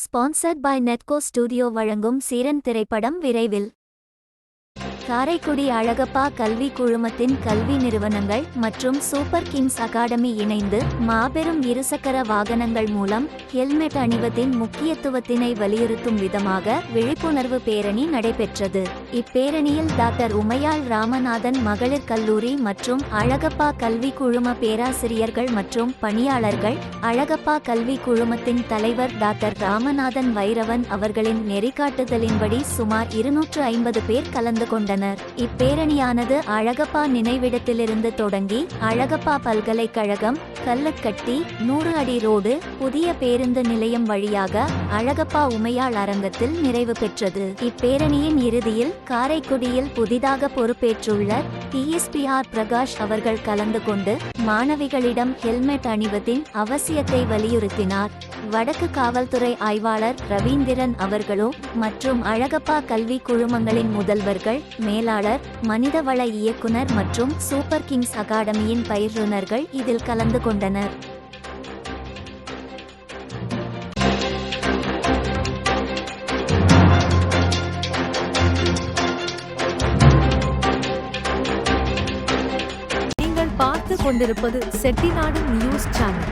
Sponsored by நெட்கோ studio வழங்கும் சீரன் திரைப்படம் விரைவில். காரைக்குடி அழகப்பா கல்வி குழுமத்தின் கல்வி நிறுவனங்கள் மற்றும் சூப்பர் கிங்ஸ் அகாடமி இணைந்து மாபெரும் இருசக்கர வாகனங்கள் மூலம் ஹெல்மெட் அணிவதின் முக்கியத்துவத்தினை வலியுறுத்தும் விதமாக விழிப்புணர்வு பேரணி நடைபெற்றது. இப்பேரணியில் டாக்டர் உமையாள் ராமநாதன் மகளிர் கல்லூரி மற்றும் அழகப்பா கல்வி குழும பேராசிரியர்கள் மற்றும் பணியாளர்கள், அழகப்பா கல்வி குழுமத்தின் தலைவர் டாக்டர் ராமநாதன் வைரவன் அவர்களின் நெறிகாட்டுதலின்படி சுமார் 250 பேர் கலந்து கொண்டனர். இப்பேரணியானது அழகப்பா நினைவிடத்திலிருந்து தொடங்கி அழகப்பா பல்கலைக்கழகம், கல்லக்கட்டி, 100 அடி ரோடு, புதிய பேருந்து நிலையம் வழியாக அழகப்பா உமையாள் அரங்கத்தில் நிறைவு பெற்றது. இப்பேரணியின் இறுதியில் காரைக்குடியில் புதிதாக பொறுப்பேற்றுள்ள டிஎஸ்பிஆர் பிரகாஷ் அவர்கள் கலந்து கொண்டு மாணவிகளிடம் ஹெல்மெட் அணிவதின் அவசியத்தை வலியுறுத்தினார். வடக்கு காவல்துறை ஆய்வாளர் ரவீந்திரன் அவர்களும் மற்றும் அழகப்பா கல்வி குழுமங்களின் முதல்வர்கள், மேலாளர், மனிதவள இயக்குனர் மற்றும் சூப்பர் கிங்ஸ் அகாடமியின் பயிற்றுனர்கள் இதில் கலந்து கொண்டனர். நீங்கள் பார்த்து கொண்டிருப்பது செட்டிநாடு நியூஸ் சேனல்.